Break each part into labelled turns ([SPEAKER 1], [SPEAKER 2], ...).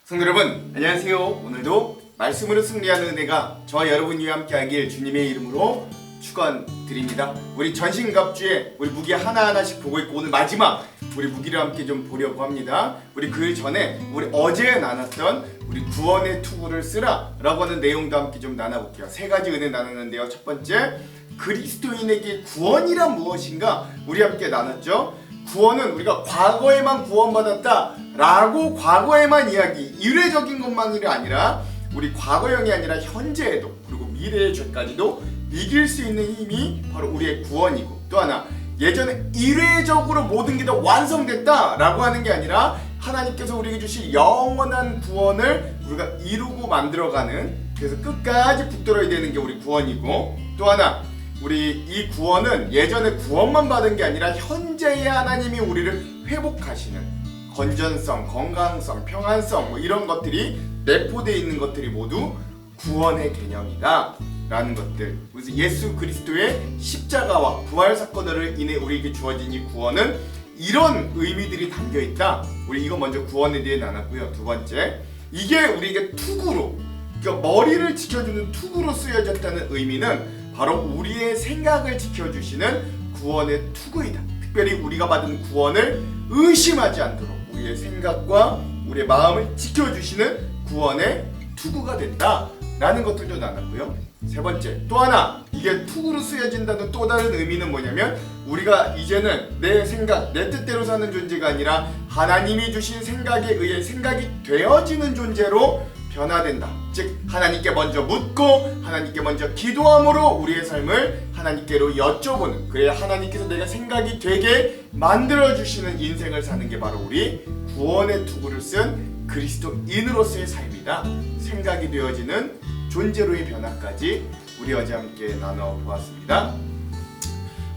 [SPEAKER 1] 성도 여러분, 안녕하세요. 오늘도 말씀으로 승리하는 은혜가 저와 여러분과 함께하길 주님의 이름으로 축원드립니다. 우리 전신갑주에 우리 무기 하나하나씩 보고 있고, 오늘 마지막 우리 무기를 함께 좀 보려고 합니다. 우리 그 전에 우리 어제 나눴던 우리 구원의 투구를 쓰라 라고 하는 내용도 함께 좀 나눠볼게요. 세 가지 은혜 나눴는데요. 첫 번째, 그리스도인에게 구원이란 무엇인가 우리 함께 나눴죠. 구원은 우리가 과거에만 구원받았다 라고 과거에만 이야기, 이례적인 것만이 아니라 우리 과거형이 아니라 현재에도 그리고 미래의 죄까지도 이길 수 있는 힘이 바로 우리의 구원이고, 또 하나, 예전에 이례적으로 모든 게 다 완성됐다 라고 하는 게 아니라 하나님께서 우리에게 주신 영원한 구원을 우리가 이루고 만들어가는, 그래서 끝까지 붙들어야 되는 게 우리 구원이고, 또 하나, 우리 이 구원은 예전에 구원만 받은 게 아니라 현재의 하나님이 우리를 회복하시는 건전성, 건강성, 평안성 뭐 이런 것들이 내포되어 있는 것들이 모두 구원의 개념이다 라는 것들. 그래서 예수 그리스도의 십자가와 부활 사건으로 인해 우리에게 주어진 이 구원은 이런 의미들이 담겨있다. 우리 이거 먼저 구원에 대해 나눴고요. 두 번째, 이게 우리에게 투구로, 그러니까 머리를 지켜주는 투구로 쓰여졌다는 의미는 바로 우리의 생각을 지켜주시는 구원의 투구이다. 특별히 우리가 받은 구원을 의심하지 않도록 우리의 생각과 우리의 마음을 지켜주시는 구원의 투구가 된다 라는 것들도 나눴고요. 세 번째, 또 하나, 이게 투구로 쓰여진다는 또 다른 의미는 뭐냐면, 우리가 이제는 내 생각, 내 뜻대로 사는 존재가 아니라 하나님이 주신 생각에 의해 생각이 되어지는 존재로 변화된다. 즉, 하나님께 먼저 묻고 하나님께 먼저 기도함으로 우리의 삶을 하나님께로 여쭤보는, 그래야 하나님께서 내가 생각이 되게 만들어주시는 인생을 사는 게 바로 우리 구원의 투구를 쓴 그리스도인으로서의 삶이다. 생각이 되어지는 존재로의 변화까지 우리 어제 함께 나눠보았습니다.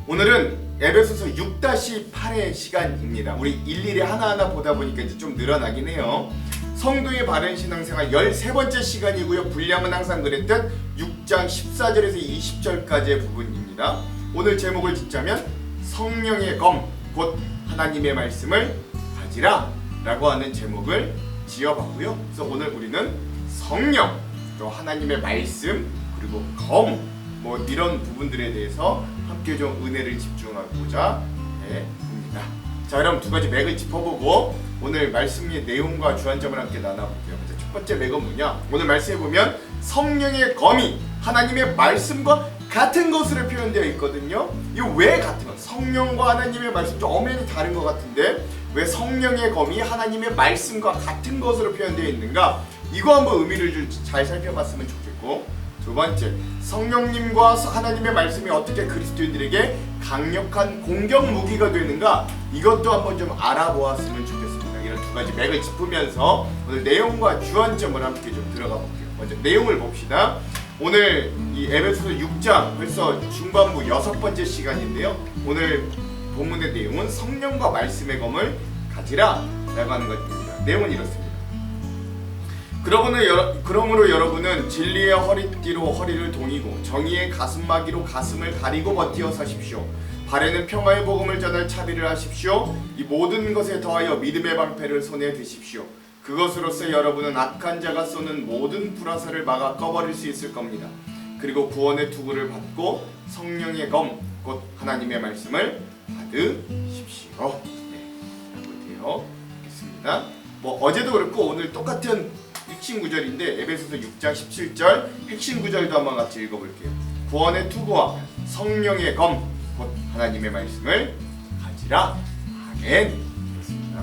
[SPEAKER 1] 오늘은 에베소서 6-8의 시간입니다. 우리 일일이 하나하나 보다 보니까 이제 좀 늘어나긴 해요. 성도의 바른 신앙생활 13번째 시간이고요. 분량은 항상 그랬듯 6장 14절에서 20절까지의 부분입니다. 오늘 제목을 짓자면 성령의 검, 곧 하나님의 말씀을 가지라 라고 하는 제목을 지어봤고요. 그래서 오늘 우리는 성령, 또 하나님의 말씀, 그리고 검, 뭐 이런 부분들에 대해서 함께 좀 은혜를 집중하고자 해봅니다. 자, 그럼 두 가지 맥을 짚어보고 오늘 말씀의 내용과 주안점을 함께 나눠볼게요. 첫 번째 맥은 뭐냐? 오늘 말씀에 보면 성령의 검이 하나님의 말씀과 같은 것으로 표현되어 있거든요. 이거 왜 같은 것? 성령과 하나님의 말씀 좀 엄연히 다른 것 같은데 왜 성령의 검이 하나님의 말씀과 같은 것으로 표현되어 있는가? 이거 한번 의미를 좀 잘 살펴봤으면 좋겠고, 두 번째, 성령님과 하나님의 말씀이 어떻게 그리스도인들에게 강력한 공격 무기가 되는가? 이것도 한번 좀 알아보았으면 좋겠습니다. 이런 두 가지 맥을 짚으면서 오늘 내용과 주안점을 함께 좀 들어가 볼게요. 먼저 내용을 봅시다. 오늘 이 에베소서 6장 벌써 중반부 6번째 시간인데요. 오늘 본문의 내용은 성령과 말씀의 검을 가지라 라고 하는 것입니다. 내용은 이렇습니다. 그러므로 여러분은 진리의 허리띠로 허리를 동이고 정의의 가슴막이로 가슴을 가리고 버티어 서십시오. 발에는 평화의 복음을 전할 차비를 하십시오. 이 모든 것에 더하여 믿음의 방패를 손에 드십시오. 그것으로써 여러분은 악한 자가 쏘는 모든 불화살을 막아 꺼버릴 수 있을 겁니다. 그리고 구원의 투구를 받고 성령의 검, 곧 하나님의 말씀을 받으십시오. 라고 되어 있습니다. 뭐 어제도 그렇고 오늘 똑같은 핵심 구절인데 에베소서 6장 17절 핵심 구절도 한번 같이 읽어볼게요. 구원의 투구와 성령의 검, 곧 하나님의 말씀을 가지라. 아멘. 그렇습니다.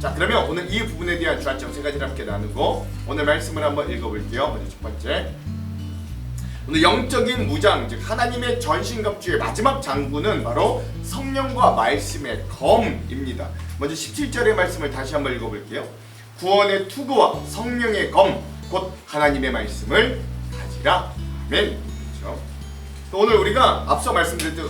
[SPEAKER 1] 자, 그러면 오늘 이 부분에 대한 주안점 세 가지를 함께 나누고 오늘 말씀을 한번 읽어볼게요. 먼저 첫 번째, 오늘 영적인 무장, 즉 하나님의 전신갑주의 마지막 장구는 바로 성령과 말씀의 검입니다. 먼저 17절의 말씀을 다시 한번 읽어볼게요. 구원의 투구와 성령의 검, 곧 하나님의 말씀을 가지라. 아멘. 그렇죠? 또 오늘 우리가 앞서 말씀드렸던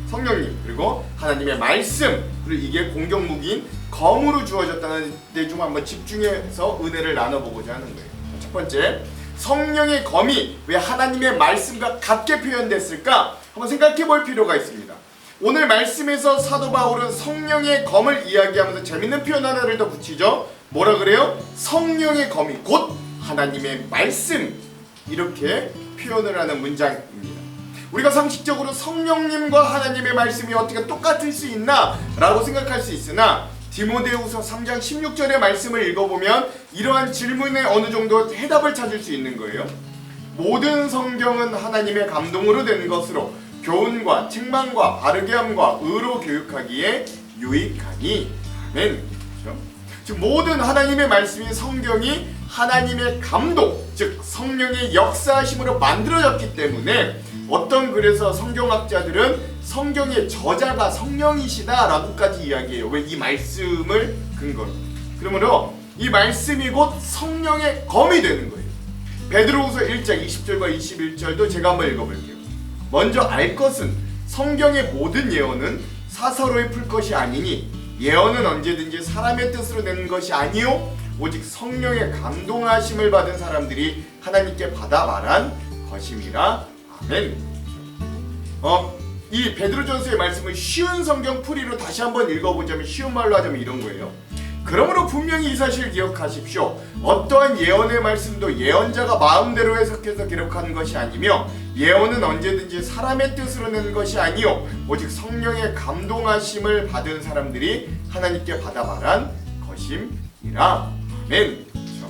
[SPEAKER 1] 성령님, 그리고 하나님의 말씀, 그리고 이게 공격 무기인 검으로 주어졌다는 데 좀 한번 집중해서 은혜를 나눠보고자 하는 거예요. 첫 번째, 성령의 검이 왜 하나님의 말씀과 같게 표현됐을까? 한번 생각해 볼 필요가 있습니다. 오늘 말씀에서 사도 바울은 성령의 검을 이야기하면서 재밌는 표현 하나를 더 붙이죠. 뭐라 그래요? 성령의 검이 곧 하나님의 말씀, 이렇게 표현을 하는 문장입니다. 우리가 상식적으로 성령님과 하나님의 말씀이 어떻게 똑같을 수 있나 라고 생각할 수 있으나 디모데후서 3장 16절의 말씀을 읽어보면 이러한 질문에 어느 정도 해답을 찾을 수 있는 거예요. 모든 성경은 하나님의 감동으로 된 것으로 교훈과 책망과 바르게 함과 의로 교육하기에 유익하니. 아멘. 그렇죠? 즉 모든 하나님의 말씀이 성경이 하나님의 감동, 즉 성령의 역사하심으로 만들어졌기 때문에 어떤 글에서 성경학자들은 성경의 저자가 성령이시다라고까지 이야기해요. 왜? 이 말씀을 근거로. 그러므로 이 말씀이 곧 성령의 검이 되는 거예요. 베드로후서 1장 20절과 21절도 제가 한번 읽어볼게요. 먼저 알 것은 성경의 모든 예언은 사서로이 풀 것이 아니니 예언은 언제든지 사람의 뜻으로 낸 것이 아니요 오직 성령의 감동하심을 받은 사람들이 하나님께 받아 말한 것임이라. 아멘. 이 베드로전서의 말씀을 쉬운 성경 풀이로 다시 한번 읽어보자면, 쉬운 말로 하자면 이런 거예요. 그러므로 분명히 이 사실을 기억하십시오. 어떠한 예언의 말씀도 예언자가 마음대로 해석해서 기록한 것이 아니며 예언은 언제든지 사람의 뜻으로 낸 것이 아니요 오직 성령의 감동하심을 받은 사람들이 하나님께 받아 말한 것임이라. 아멘. 그렇죠?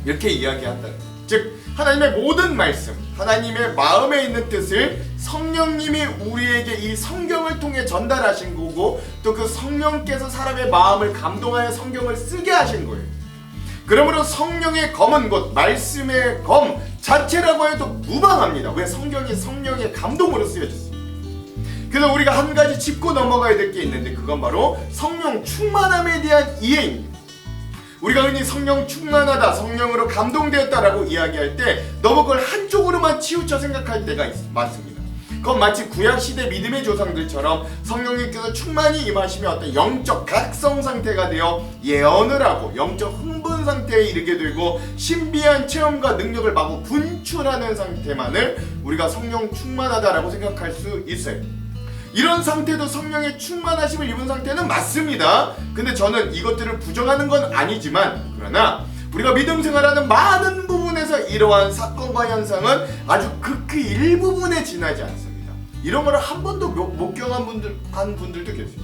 [SPEAKER 1] 이렇게 이야기한다는 거예요. 즉 하나님의 모든 말씀, 하나님의 마음에 있는 뜻을 성령님이 우리에게 이 성경을 통해 전달하신 거고 또 그 성령께서 사람의 마음을 감동하여 성경을 쓰게 하신 거예요. 그러므로 성령의 검은 곧 말씀의 검 자체라고 해도 무방합니다. 왜? 성경이 성령의 감동으로 쓰여졌습니다. 그래서 우리가 한 가지 짚고 넘어가야 될 게 있는데 그건 바로 성령 충만함에 대한 이해입니다. 우리가 흔히 성령 충만하다, 성령으로 감동되었다라고 이야기할 때 너무 그걸 한쪽으로만 치우쳐 생각할 때가 많습니다. 그건 마치 구약시대 믿음의 조상들처럼 성령님께서 충만히 임하시며 어떤 영적 각성 상태가 되어 예언을 하고 영적 흥분 상태에 이르게 되고 신비한 체험과 능력을 마구 분출하는 상태만을 우리가 성령 충만하다라고 생각할 수 있어요. 이런 상태도 성령의 충만하심을 입은 상태는 맞습니다. 근데 저는 이것들을 부정하는 건 아니지만 그러나 우리가 믿음 생활하는 많은 부분에서 이러한 사건과 현상은 아주 극히 일부분에 지나지 않습니다. 이런 걸 한 번도 못 경험한 분들도 계세요.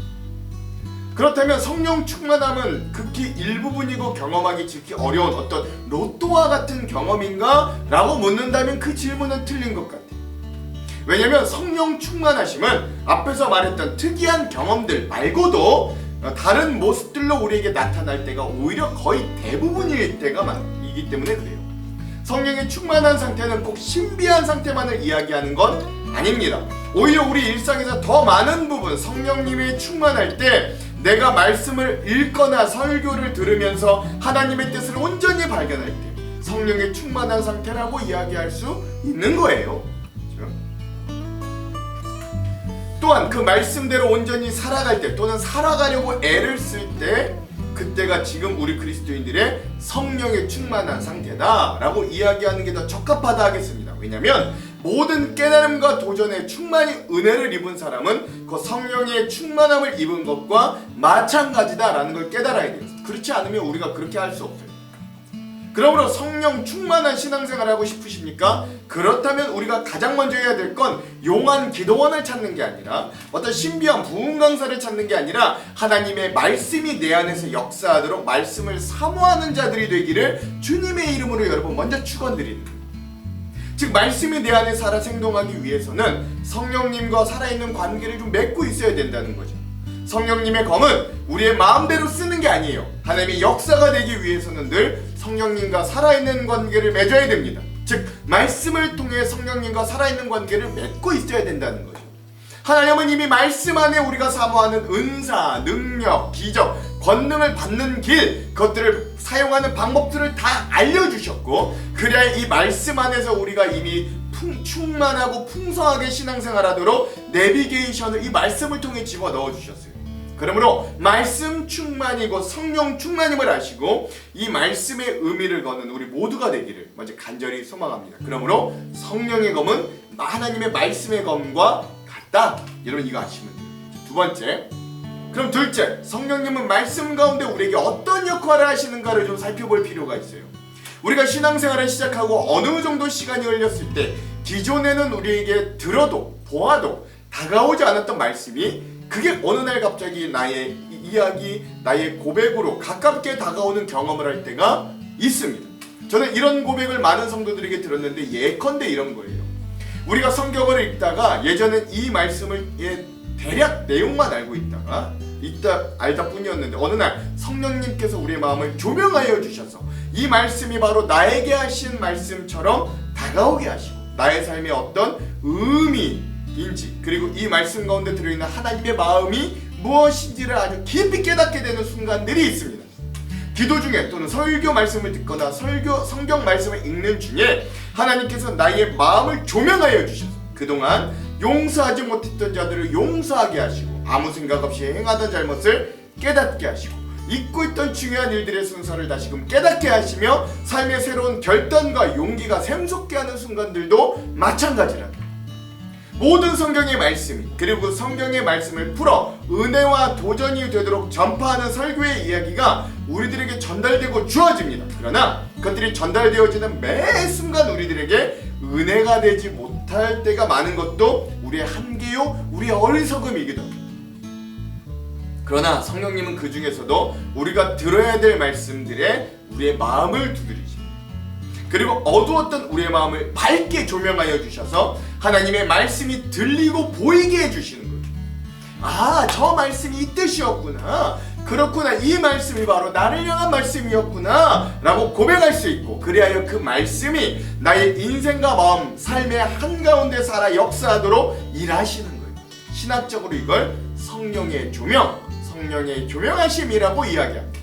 [SPEAKER 1] 그렇다면 성령 충만함은 극히 일부분이고 경험하기 지키 어려운 어떤 로또와 같은 경험인가? 라고 묻는다면 그 질문은 틀린 것 같아요. 왜냐면 성령 충만하심은 앞에서 말했던 특이한 경험들 말고도 다른 모습들로 우리에게 나타날 때가 오히려 거의 대부분일 때가 이기 때문에 그래요. 성령의 충만한 상태는 꼭 신비한 상태만을 이야기하는 건 아닙니다. 오히려 우리 일상에서 더 많은 부분 성령님이 충만할 때 내가 말씀을 읽거나 설교를 들으면서 하나님의 뜻을 온전히 발견할 때 성령의 충만한 상태라고 이야기할 수 있는 거예요. 또한 그 말씀대로 온전히 살아갈 때 또는 살아가려고 애를 쓸 때 그때가 지금 우리 그리스도인들의 성령의 충만한 상태다 라고 이야기하는 게 더 적합하다 하겠습니다. 왜냐하면 모든 깨달음과 도전에 충만히 은혜를 입은 사람은 그 성령의 충만함을 입은 것과 마찬가지다 라는 걸 깨달아야 돼요. 그렇지 않으면 우리가 그렇게 할 수 없어요. 그러므로 성령 충만한 신앙생활을 하고 싶으십니까? 그렇다면 우리가 가장 먼저 해야 될 건 용한 기도원을 찾는 게 아니라 어떤 신비한 부흥 강사를 찾는 게 아니라 하나님의 말씀이 내 안에서 역사하도록 말씀을 사모하는 자들이 되기를 주님의 이름으로 여러분 먼저 축원드립니다. 즉 말씀이 내 안에 살아 생동하기 위해서는 성령님과 살아있는 관계를 좀 맺고 있어야 된다는 거죠. 성령님의 검은 우리의 마음대로 쓰는 게 아니에요. 하나님의 역사가 되기 위해서는 늘 성령님과 살아있는 관계를 맺어야 됩니다. 즉 말씀을 통해 성령님과 살아있는 관계를 맺고 있어야 된다는 거죠. 하나님은 이미 말씀 안에 우리가 사모하는 은사, 능력, 기적, 권능을 받는 길, 그것들을 사용하는 방법들을 다 알려주셨고 그래야 이 말씀 안에서 우리가 이미 충만하고 풍성하게 신앙생활하도록 내비게이션을 이 말씀을 통해 집어넣어 주셨어요. 그러므로 말씀 충만이고 성령 충만임을 아시고 이 말씀의 의미를 거는 우리 모두가 되기를 먼저 간절히 소망합니다. 그러므로 성령의 검은 하나님의 말씀의 검과 같다. 여러분 이거 아시면 돼요. 두 번째, 그럼 둘째, 성령님은 말씀 가운데 우리에게 어떤 역할을 하시는가를 좀 살펴볼 필요가 있어요. 우리가 신앙생활을 시작하고 어느 정도 시간이 흘렸을 때 기존에는 우리에게 들어도 보아도 다가오지 않았던 말씀이 그게 어느 날 갑자기 나의 이야기, 나의 고백으로 가깝게 다가오는 경험을 할 때가 있습니다. 저는 이런 고백을 많은 성도들에게 들었는데 예컨대 이런 거예요. 우리가 성경을 읽다가 예전엔 이 말씀을 대략 내용만 알고 알다 뿐이었는데 어느 날 성령님께서 우리의 마음을 조명하여 주셔서 이 말씀이 바로 나에게 하신 말씀처럼 다가오게 하시고 나의 삶에 어떤 의미인지 그리고 이 말씀 가운데 들어있는 하나님의 마음이 무엇인지를 아주 깊이 깨닫게 되는 순간들이 있습니다. 기도 중에 또는 설교 말씀을 듣거나 성경 말씀을 읽는 중에 하나님께서 나의 마음을 조명하여 주셔서 그동안 용서하지 못했던 자들을 용서하게 하시고 아무 생각 없이 행하던 잘못을 깨닫게 하시고 잊고 있던 중요한 일들의 순서를 다시금 깨닫게 하시며 삶의 새로운 결단과 용기가 샘솟게 하는 순간들도 마찬가지랍니다. 모든 성경의 말씀이 그리고 성경의 말씀을 풀어 은혜와 도전이 되도록 전파하는 설교의 이야기가 우리들에게 전달되고 주어집니다. 그러나 그것들이 전달되어지는 매 순간 우리들에게 은혜가 되지 못할 때가 많은 것도 우리의 한계요 우리의 어리석음이기도 합니다. 그러나 성령님은 그 중에서도 우리가 들어야 될 말씀들에 우리의 마음을 두드리십니다. 그리고 어두웠던 우리의 마음을 밝게 조명하여 주셔서 하나님의 말씀이 들리고 보이게 해주시는 거예요. 아, 저 말씀이 이 뜻이었구나. 그렇구나. 이 말씀이 바로 나를 향한 말씀이었구나 라고 고백할 수 있고 그리하여 그 말씀이 나의 인생과 마음, 삶의 한가운데 살아 역사하도록 일하시는 거예요. 신학적으로 이걸 성령의 조명, 성령의 조명하심이라고 이야기합니다.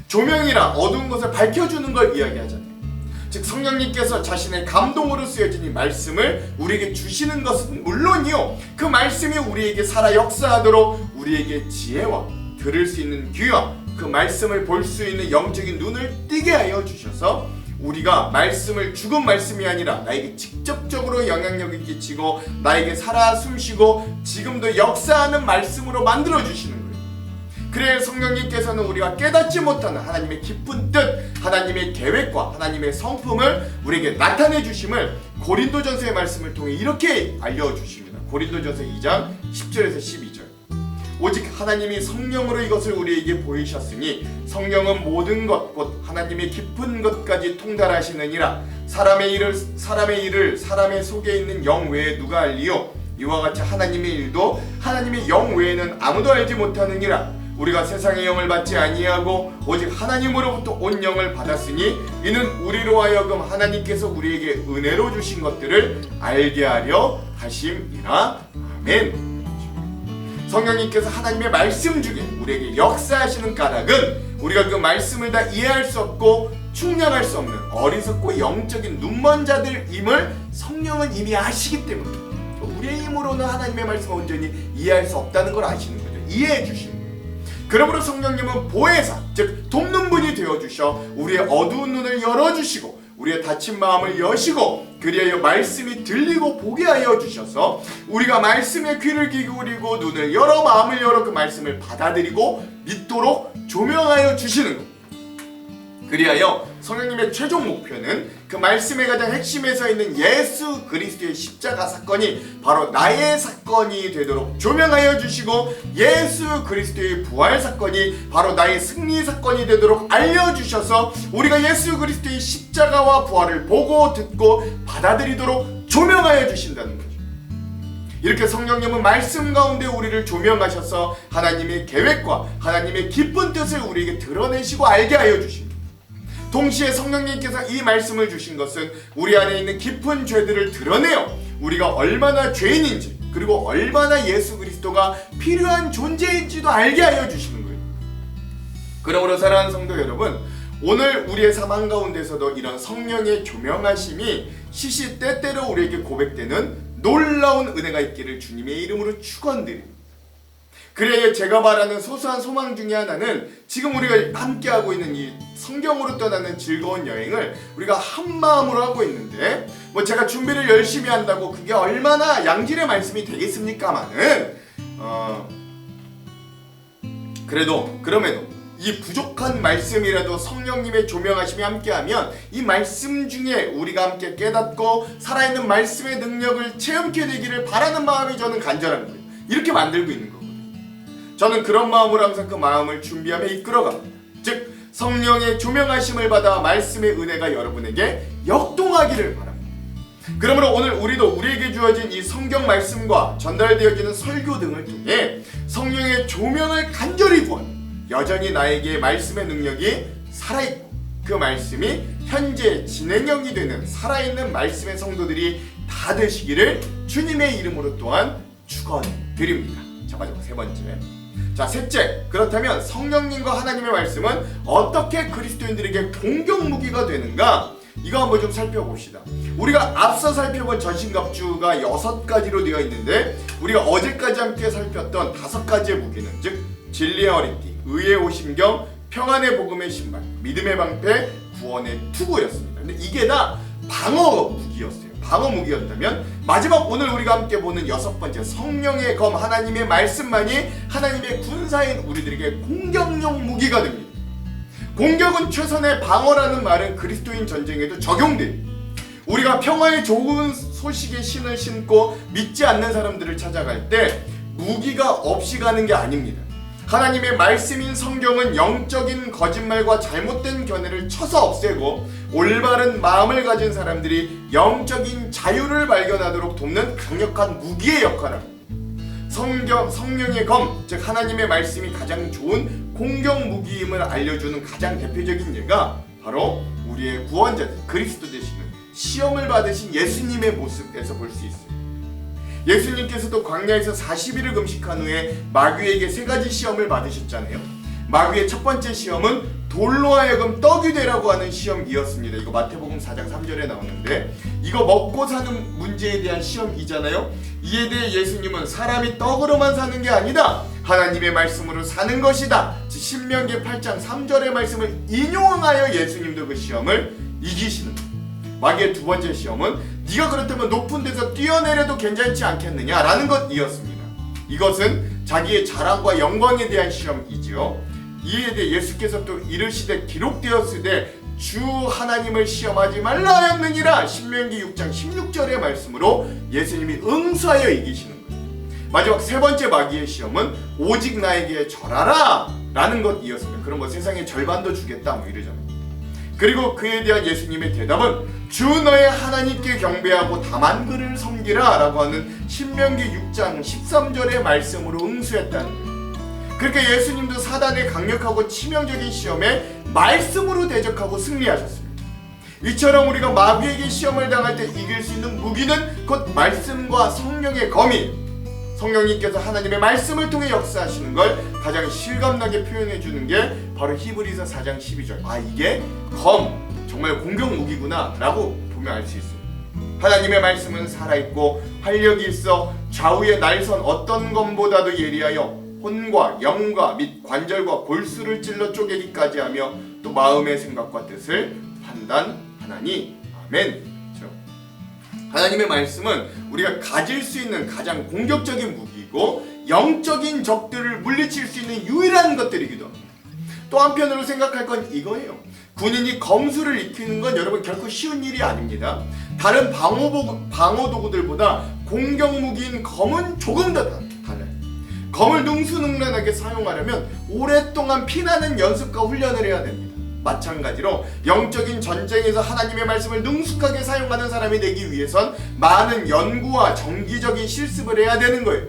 [SPEAKER 1] 조명이라 어두운 것을 밝혀주는 걸 이야기하잖아요. 즉 성령님께서 자신의 감동으로 쓰여진 이 말씀을 우리에게 주시는 것은 물론이요 그 말씀이 우리에게 살아 역사하도록 우리에게 지혜와 들을 수 있는 귀와 그 말씀을 볼 수 있는 영적인 눈을 띄게 하여 주셔서 우리가 말씀을 죽은 말씀이 아니라 나에게 직접적으로 영향력을 끼치고 나에게 살아 숨쉬고 지금도 역사하는 말씀으로 만들어 주시는 거예요. 그래야 성령님께서는 우리가 깨닫지 못하는 하나님의 깊은 뜻, 하나님의 계획과 하나님의 성품을 우리에게 나타내 주심을 고린도전서의 말씀을 통해 이렇게 알려주십니다. 고린도전서 2장 10절에서 12절. 오직 하나님이 성령으로 이것을 우리에게 보이셨으니 성령은 모든 것 곧 하나님의 깊은 것까지 통달하시느니라. 사람의 일을 사람의 속에 있는 영 외에 누가 알리요? 이와 같이 하나님의 일도 하나님의 영 외에는 아무도 알지 못하느니라. 우리가 세상의 영을 받지 아니하고 오직 하나님으로부터 온 영을 받았으니 이는 우리로 하여금 하나님께서 우리에게 은혜로 주신 것들을 알게 하려 하심이라. 아멘. 성령님께서 하나님의 말씀 중에 우리에게 역사하시는 까닭은 우리가 그 말씀을 다 이해할 수 없고 충량할 수 없는 어리석고 영적인 눈먼 자들임을 성령은 이미 아시기 때문에 우리의 힘으로는 하나님의 말씀을 온전히 이해할 수 없다는 걸 아시는 거죠. 이해해 주시는 거예요. 그러므로 성령님은 보혜사, 즉 돕는 분이 되어주셔 우리의 어두운 눈을 열어주시고 우리의 닫힌 마음을 여시고 그리하여 말씀이 들리고 보게 하여 주셔서 우리가 말씀에 귀를 기울이고 눈을 열어 마음을 열어 그 말씀을 받아들이고 믿도록 조명하여 주시는 것. 그리하여 성령님의 최종 목표는 그 말씀의 가장 핵심에 서 있는 예수 그리스도의 십자가 사건이 바로 나의 사건이 되도록 조명하여 주시고 예수 그리스도의 부활 사건이 바로 나의 승리 사건이 되도록 알려주셔서 우리가 예수 그리스도의 십자가와 부활을 보고 듣고 받아들이도록 조명하여 주신다는 거죠. 이렇게 성령님은 말씀 가운데 우리를 조명하셔서 하나님의 계획과 하나님의 깊은 뜻을 우리에게 드러내시고 알게 하여 주십니다. 동시에 성령님께서 이 말씀을 주신 것은 우리 안에 있는 깊은 죄들을 드러내어 우리가 얼마나 죄인인지 그리고 얼마나 예수 그리스도가 필요한 존재인지도 알게 하여 주시는 거예요. 그러므로 사랑하는 성도 여러분, 오늘 우리의 삶 한가운데서도 이런 성령의 조명하심이 시시때때로 우리에게 고백되는 놀라운 은혜가 있기를 주님의 이름으로 축원드립니다. 그래야 제가 말하는 소소한 소망 중에 하나는 지금 우리가 함께하고 있는 이 성경으로 떠나는 즐거운 여행을 우리가 한마음으로 하고 있는데 뭐 제가 준비를 열심히 한다고 그게 얼마나 양질의 말씀이 되겠습니까마는 그럼에도 이 부족한 말씀이라도 성령님의 조명하심이 함께하면 이 말씀 중에 우리가 함께 깨닫고 살아있는 말씀의 능력을 체험케 되기를 바라는 마음이 저는 간절한 거예요. 이렇게 만들고 있는 거거든요. 저는 그런 마음으로 항상 그 마음을 준비하며 이끌어갑니다. 즉 성령의 조명하심을 받아 말씀의 은혜가 여러분에게 역동하기를 바랍니다. 그러므로 오늘 우리에게 주어진 이 성경 말씀과 전달되어지는 설교 등을 통해 성령의 조명을 간절히 구하는, 여전히 나에게 말씀의 능력이 살아있고 그 말씀이 현재 진행형이 되는 살아있는 말씀의 성도들이 다 되시기를 주님의 이름으로 또한 축원드립니다. 자, 마지막 세 번째. 자, 셋째. 그렇다면 성령님과 하나님의 말씀은 어떻게 그리스도인들에게 공격 무기가 되는가? 이거 한번 좀 살펴봅시다. 우리가 앞서 살펴본 전신갑주가 6가지로 되어 있는데 우리가 어제까지 함께 살폈던 5가지의 무기는 즉 진리의 허리띠, 의의 오심경, 평안의 복음의 신발, 믿음의 방패, 구원의 투구였습니다. 근데 이게 다 방어 무기였어요. 방어 무기였다면 마지막 오늘 우리가 함께 보는 6번째 성령의 검 하나님의 말씀만이 하나님의 군사인 우리들에게 공격용 무기가 됩니다. 공격은 최선의 방어라는 말은 그리스도인 전쟁에도 적용돼요. 우리가 평화의 좋은 소식의 신을 신고 믿지 않는 사람들을 찾아갈 때 무기가 없이 가는 게 아닙니다. 하나님의 말씀인 성경은 영적인 거짓말과 잘못된 견해를 쳐서 없애고 올바른 마음을 가진 사람들이 영적인 자유를 발견하도록 돕는 강력한 무기의 역할을 합니다. 성령의 검, 즉 하나님의 말씀이 가장 좋은 공격 무기임을 알려주는 가장 대표적인 예가 바로 우리의 구원자 그리스도 되시는 시험을 받으신 예수님의 모습에서 볼 수 있어요. 예수님께서도 광야에서 40일을 금식한 후에 마귀에게 3가지 시험을 받으셨잖아요. 마귀의 첫 번째 시험은 돌로 하여금 떡이 되라고 하는 시험이었습니다. 이거 마태복음 4장 3절에 나오는데 이거 먹고 사는 문제에 대한 시험이잖아요. 이에 대해 예수님은 사람이 떡으로만 사는 게 아니다, 하나님의 말씀으로 사는 것이다, 신명기 8장 3절의 말씀을 인용하여 예수님도 그 시험을 이기시는 거예요. 마귀의 두 번째 시험은 네가 그렇다면 높은 데서 뛰어내려도 괜찮지 않겠느냐라는 것이었습니다. 이것은 자기의 자랑과 영광에 대한 시험이지요. 이에 대해 예수께서 또 이르시되 기록되었으되 주 하나님을 시험하지 말라 하였느니라, 신명기 6장 16절의 말씀으로 예수님이 응수하여 이기시는 거예요. 마지막 세 번째 마귀의 시험은 오직 나에게 절하라 라는 것이었습니다. 그럼 뭐 세상의 절반도 주겠다 뭐 이러잖아요. 그리고 그에 대한 예수님의 대답은 주 너의 하나님께 경배하고 다만 그를 섬기라 라고 하는 신명기 6장 13절의 말씀으로 응수했다는 거예요. 그렇게 예수님도 사단의 강력하고 치명적인 시험에 말씀으로 대적하고 승리하셨습니다. 이처럼 우리가 마귀에게 시험을 당할 때 이길 수 있는 무기는 곧 말씀과 성령의 검이에요. 성령님께서 하나님의 말씀을 통해 역사하시는 걸 가장 실감나게 표현해 주는 게 바로 히브리서 4장 12절. 아, 이게 검, 정말 공격 무기구나 라고 보면 알 수 있어요. 하나님의 말씀은 살아있고 활력이 있어 좌우의 날선 어떤 검보다도 예리하여 혼과 영과 및 관절과 골수를 찔러 쪼개기까지 하며 또 마음의 생각과 뜻을 판단하나니. 아멘. 하나님의 말씀은 우리가 가질 수 있는 가장 공격적인 무기이고 영적인 적들을 물리칠 수 있는 유일한 것들이기도 합니다. 또 한편으로 생각할 건 이거예요. 군인이 검수를 익히는 건 여러분 결코 쉬운 일이 아닙니다. 다른 방어 도구들보다 공격 무기인 검은 조금 더 달라요. 검을 능수능란하게 사용하려면 오랫동안 피나는 연습과 훈련을 해야 됩니다. 마찬가지로 영적인 전쟁에서 하나님의 말씀을 능숙하게 사용하는 사람이 되기 위해선 많은 연구와 정기적인 실습을 해야 되는 거예요.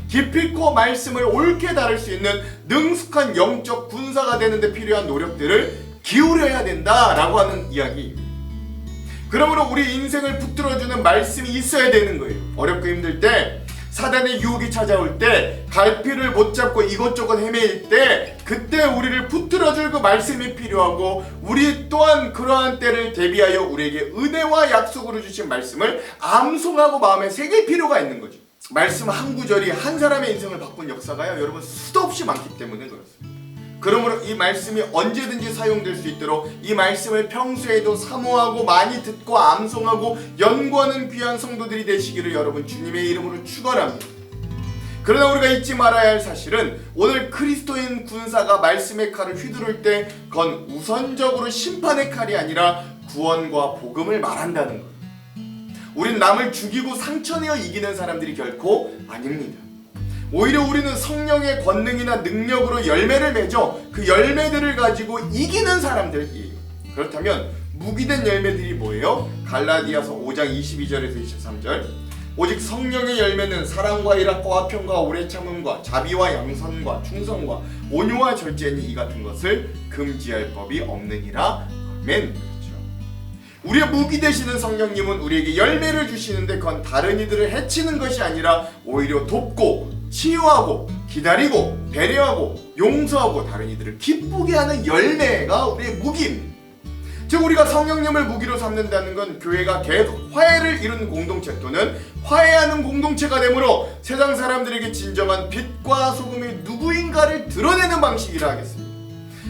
[SPEAKER 1] 기필코 말씀을 옳게 다룰 수 있는 능숙한 영적 군사가 되는데 필요한 노력들을 기울여야 된다라고 하는 이야기입니다. 그러므로 우리 인생을 붙들어주는 말씀이 있어야 되는 거예요. 어렵고 힘들 때, 사단의 유혹이 찾아올 때, 갈피를 못 잡고 이것저것 헤매일 때, 그때 우리를 붙들어줄 그 말씀이 필요하고, 우리 또한 그러한 때를 대비하여 우리에게 은혜와 약속으로 주신 말씀을 암송하고 마음에 새길 필요가 있는 거죠. 말씀 한 구절이 한 사람의 인생을 바꾼 역사가요, 여러분 수도 없이 많기 때문에 그렇습니다. 그러므로 이 말씀이 언제든지 사용될 수 있도록 이 말씀을 평소에도 사모하고 많이 듣고 암송하고 연구하는 귀한 성도들이 되시기를 여러분 주님의 이름으로 축원합니다. 그러나 우리가 잊지 말아야 할 사실은 오늘 그리스도인 군사가 말씀의 칼을 휘두를 때 그건 우선적으로 심판의 칼이 아니라 구원과 복음을 말한다는 거예요. 우린 남을 죽이고 상처내어 이기는 사람들이 결코 아닙니다. 오히려 우리는 성령의 권능이나 능력으로 열매를 맺어 그 열매들을 가지고 이기는 사람들이에요. 그렇다면 무기된 열매들이 뭐예요? 갈라디아서 5장 22절에서 23절. 오직 성령의 열매는 사랑과 일합과 화평과 오래 참음과 자비와 양선과 충성과 온유와 절제니 이 같은 것을 금지할 법이 없느니라. 아멘. 그렇죠. 우리의 무기 되시는 성령님은 우리에게 열매를 주시는데 그건 다른 이들을 해치는 것이 아니라 오히려 돕고 치유하고 기다리고 배려하고 용서하고 다른 이들을 기쁘게 하는 열매가 우리의 무기입니다. 즉 우리가 성령님을 무기로 삼는다는 건 교회가 계속 화해를 이루는 공동체 또는 화해하는 공동체가 되므로 세상 사람들에게 진정한 빛과 소금이 누구인가를 드러내는 방식이라 하겠습니다.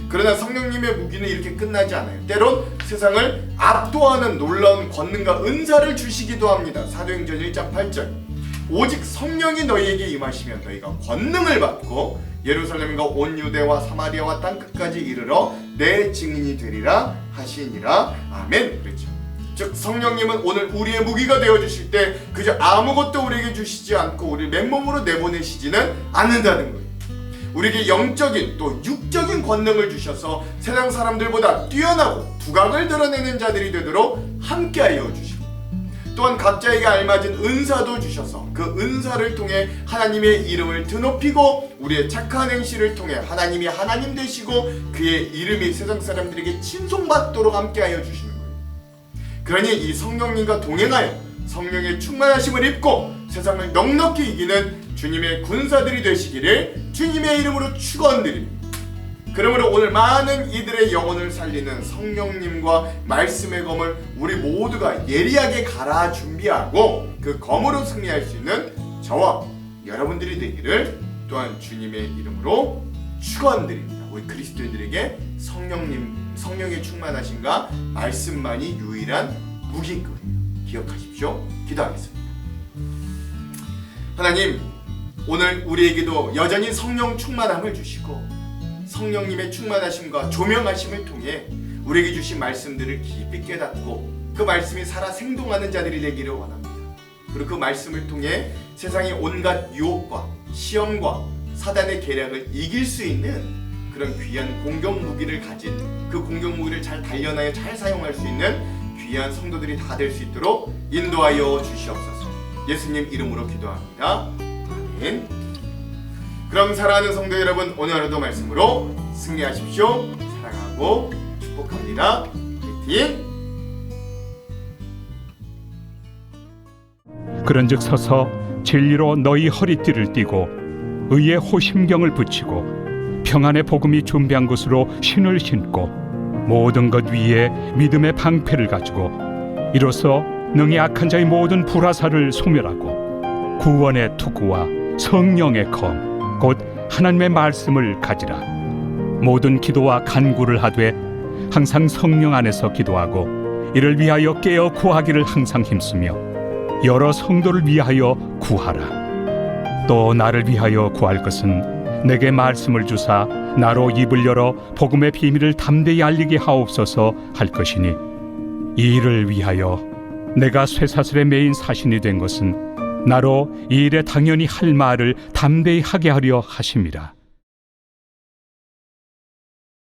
[SPEAKER 1] 그러나 성령님의 무기는 이렇게 끝나지 않아요. 때론 세상을 압도하는 놀라운 권능과 은사를 주시기도 합니다. 사도행전 1장 8절. 오직 성령이 너희에게 임하시면 너희가 권능을 받고 예루살렘과 온 유대와 사마리아와 땅끝까지 이르러 내 증인이 되리라 하시니라. 아멘. 그렇죠. 즉 성령님은 오늘 우리의 무기가 되어주실 때 그저 아무것도 우리에게 주시지 않고 우리를 맨몸으로 내보내시지는 않는다는 거예요. 우리에게 영적인 또 육적인 권능을 주셔서 세상 사람들보다 뛰어나고 두각을 드러내는 자들이 되도록 함께하여 주시고 또한 각자에게 알맞은 은사도 주셔서 그 은사를 통해 하나님의 이름을 드높이고 우리의 착한 행실을 통해 하나님이 하나님 되시고 그의 이름이 세상 사람들에게 칭송받도록 함께하여 주시는 거예요. 그러니 이 성령님과 동행하여 성령의 충만하심을 입고 세상을 넉넉히 이기는 주님의 군사들이 되시기를 주님의 이름으로 축원드립니다. 그러므로 오늘 많은 이들의 영혼을 살리는 성령님과 말씀의 검을 우리 모두가 예리하게 갈아 준비하고 그 검으로 승리할 수 있는 저와 여러분들이 되기를 또한 주님의 이름으로 축원드립니다. 우리 그리스도인들에게 성령의 충만하심과 말씀만이 유일한 무기인 거예요. 기억하십시오. 기도하겠습니다. 하나님, 오늘 우리에게도 여전히 성령 충만함을 주시고 성령님의 충만하심과 조명하심을 통해 우리에게 주신 말씀들을 깊이 깨닫고 그 말씀이 살아 생동하는 자들이 되기를 원합니다. 그리고 그 말씀을 통해 세상의 온갖 유혹과 시험과 사단의 계략을 이길 수 있는 그런 귀한 공격 무기를 가진 그 공격 무기를 잘 단련하여 잘 사용할 수 있는 귀한 성도들이 다 될 수 있도록 인도하여 주시옵소서. 예수님 이름으로 기도합니다. 아멘. 그럼 사랑하는 성도 여러분, 오늘 하루도 말씀으로 승리하십시오. 사랑하고 축복합니다. 화이팅!
[SPEAKER 2] 그런즉 서서 진리로 너희 허리띠를 띠고 의의 호심경을 붙이고 평안의 복음이 준비한 곳으로 신을 신고 모든 것 위에 믿음의 방패를 가지고 이로써 능히 악한 자의 모든 불화살을 소멸하고 구원의 투구와 성령의 검 곧 하나님의 말씀을 가지라. 모든 기도와 간구를 하되 항상 성령 안에서 기도하고 이를 위하여 깨어 구하기를 항상 힘쓰며 여러 성도를 위하여 구하라. 또 나를 위하여 구할 것은 내게 말씀을 주사 나로 입을 열어 복음의 비밀을 담대히 알리게 하옵소서 할 것이니 이 일을 위하여 내가 쇠사슬에 매인 사신이 된 것은 나로 이 일에 당연히 할 말을 담대히 하게 하려 하심이라.